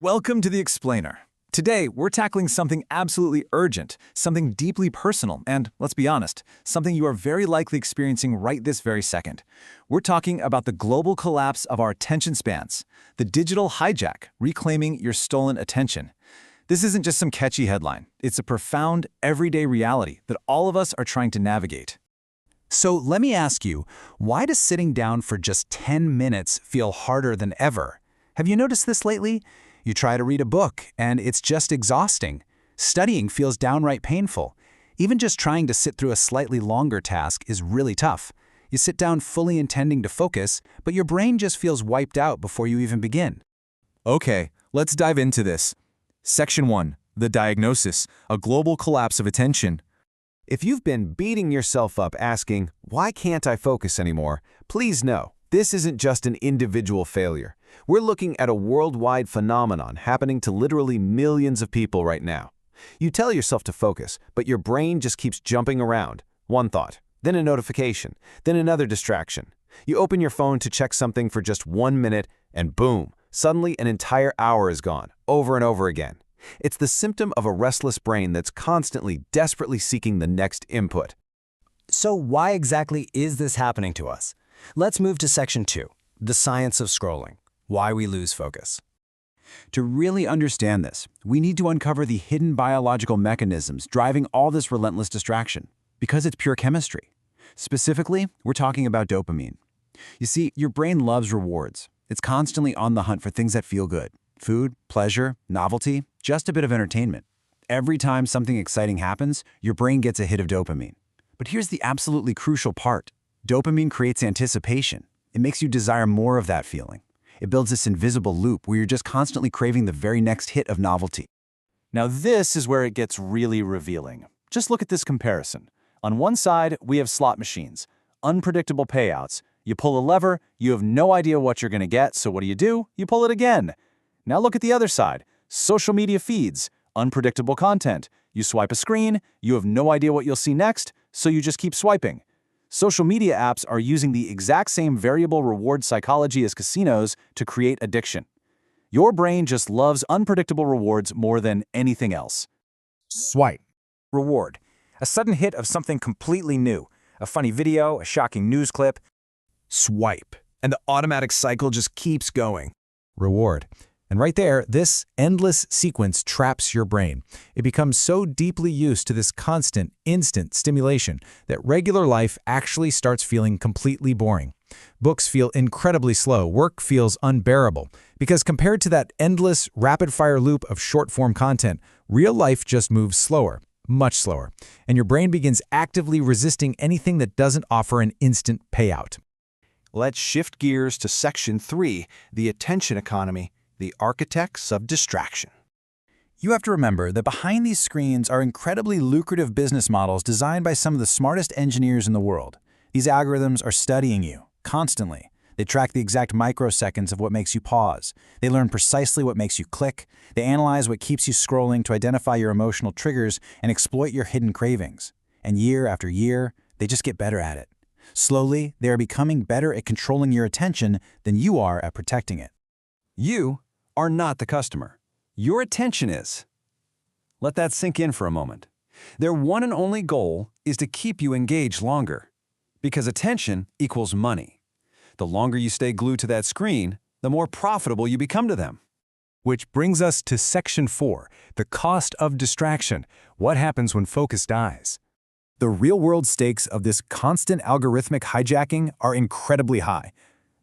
Welcome to The Explainer. Today, we're tackling something absolutely urgent, something deeply personal, and, let's be honest, something you are very likely experiencing right this very second. We're talking about the global collapse of our attention spans, the digital hijack, reclaiming your stolen attention. This isn't just some catchy headline. It's a profound, everyday reality that all of us are trying to navigate. So let me ask you, why does sitting down for just 10 minutes feel harder than ever? Have you noticed this lately? You try to read a book, and it's just exhausting. Studying feels downright painful. Even just trying to sit through a slightly longer task is really tough. You sit down fully intending to focus, but your brain just feels wiped out before you even begin. Okay, let's dive into this. Section 1. The diagnosis, a global collapse of attention. If you've been beating yourself up asking, "Why can't I focus anymore?" please know, this isn't just an individual failure. We're looking at a worldwide phenomenon happening to literally millions of people right now. You tell yourself to focus, but your brain just keeps jumping around. One thought, then a notification, then another distraction. You open your phone to check something for just 1 minute, and boom, suddenly an entire hour is gone, over and over again. It's the symptom of a restless brain that's constantly, desperately seeking the next input. So why exactly is this happening to us? Let's move to Section 2, the science of scrolling, why we lose focus. To really understand this, we need to uncover the hidden biological mechanisms driving all this relentless distraction, because it's pure chemistry. Specifically, we're talking about dopamine. You see, your brain loves rewards. It's constantly on the hunt for things that feel good. Food, pleasure, novelty, just a bit of entertainment. Every time something exciting happens, your brain gets a hit of dopamine. But here's the absolutely crucial part. Dopamine creates anticipation. It makes you desire more of that feeling. It builds this invisible loop where you're just constantly craving the very next hit of novelty. Now this is where it gets really revealing. Just look at this comparison. On one side, we have slot machines, unpredictable payouts. You pull a lever, you have no idea what you're going to get, so what do? You pull it again. Now look at the other side, social media feeds, unpredictable content. You swipe a screen, you have no idea what you'll see next, so you just keep swiping. Social media apps are using the exact same variable reward psychology as casinos to create addiction. Your brain just loves unpredictable rewards more than anything else. Swipe. Reward. A sudden hit of something completely new. A funny video, a shocking news clip. Swipe. And the automatic cycle just keeps going. Reward. And right there, this endless sequence traps your brain. It becomes so deeply used to this constant, instant stimulation that regular life actually starts feeling completely boring. Books feel incredibly slow. Work feels unbearable. Because compared to that endless, rapid-fire loop of short-form content, real life just moves slower, much slower. And your brain begins actively resisting anything that doesn't offer an instant payout. Let's shift gears to Section 3, the attention economy, the architects of distraction. You have to remember that behind these screens are incredibly lucrative business models designed by some of the smartest engineers in the world. These algorithms are studying you, constantly. They track the exact microseconds of what makes you pause. They learn precisely what makes you click. They analyze what keeps you scrolling to identify your emotional triggers and exploit your hidden cravings. And year after year, they just get better at it. Slowly, they are becoming better at controlling your attention than you are at protecting it. You are not the customer. Your attention is. Let that sink in for a moment. Their one and only goal is to keep you engaged longer, because attention equals money. The longer you stay glued to that screen, the more profitable you become to them. Which brings us to Section 4, the cost of distraction. What happens when focus dies? The real-world stakes of this constant algorithmic hijacking are incredibly high.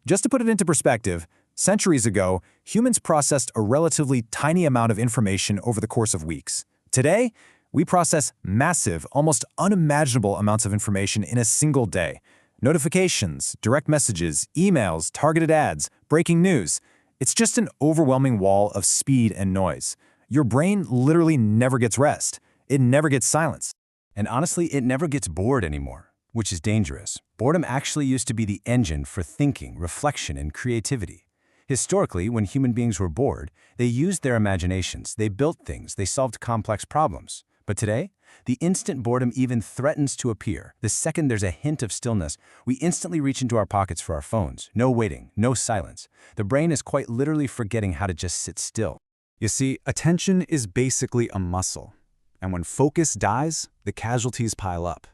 Just to put it into perspective, centuries ago, humans processed a relatively tiny amount of information over the course of weeks. Today, we process massive, almost unimaginable amounts of information in a single day. Notifications, direct messages, emails, targeted ads, breaking news. It's just an overwhelming wall of speed and noise. Your brain literally never gets rest. It never gets silence. And honestly, it never gets bored anymore, which is dangerous. Boredom actually used to be the engine for thinking, reflection, and creativity. Historically, when human beings were bored, they used their imaginations, they built things, they solved complex problems. But today, the instant boredom even threatens to appear. The second there's a hint of stillness, we instantly reach into our pockets for our phones. No waiting, no silence. The brain is quite literally forgetting how to just sit still. You see, attention is basically a muscle. And when focus dies, the casualties pile up.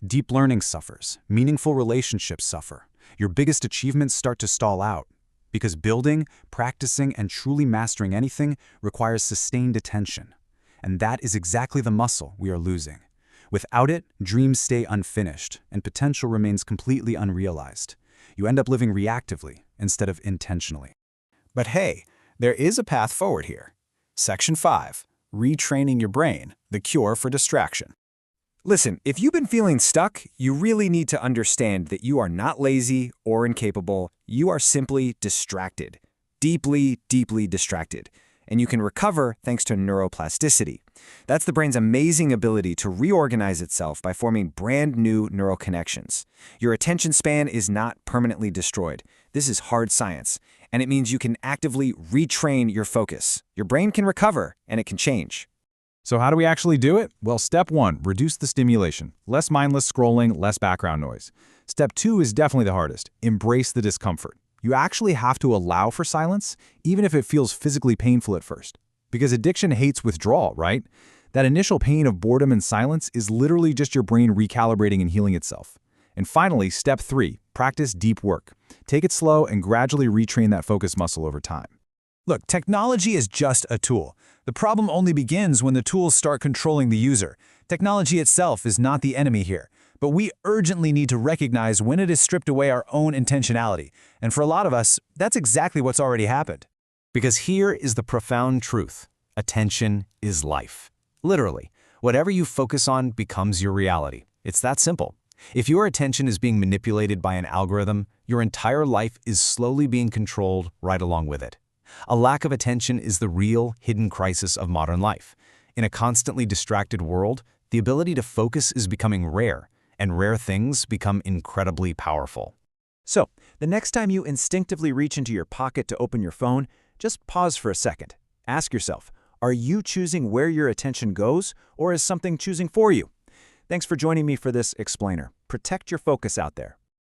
Deep learning suffers, meaningful relationships suffer. Your biggest achievements start to stall out. Because building, practicing, and truly mastering anything requires sustained attention. And that is exactly the muscle we are losing. Without it, dreams stay unfinished, and potential remains completely unrealized. You end up living reactively instead of intentionally. But hey, there is a path forward here. Section 5, Retraining Your Brain, the Cure for Distraction. Listen, if you've been feeling stuck, you really need to understand that you are not lazy or incapable. You are simply distracted. Deeply, deeply distracted. And you can recover thanks to neuroplasticity. That's the brain's amazing ability to reorganize itself by forming brand new neural connections. Your attention span is not permanently destroyed. This is hard science, and it means you can actively retrain your focus. Your brain can recover, and it can change. So how do we actually do it? Well, step 1, reduce the stimulation. Less mindless scrolling, less background noise. Step 2 is definitely the hardest. Embrace the discomfort. You actually have to allow for silence, even if it feels physically painful at first. Because addiction hates withdrawal, right? That initial pain of boredom and silence is literally just your brain recalibrating and healing itself. And finally, step 3, practice deep work. Take it slow and gradually retrain that focus muscle over time. Look, technology is just a tool. The problem only begins when the tools start controlling the user. Technology itself is not the enemy here, but we urgently need to recognize when it has stripped away our own intentionality. And for a lot of us, that's exactly what's already happened. Because here is the profound truth. Attention is life. Literally, whatever you focus on becomes your reality. It's that simple. If your attention is being manipulated by an algorithm, your entire life is slowly being controlled right along with it. A lack of attention is the real, hidden crisis of modern life. In a constantly distracted world, the ability to focus is becoming rare, and rare things become incredibly powerful. So, the next time you instinctively reach into your pocket to open your phone, just pause for a second. Ask yourself, are you choosing where your attention goes, or is something choosing for you? Thanks for joining me for this explainer. Protect your focus out there.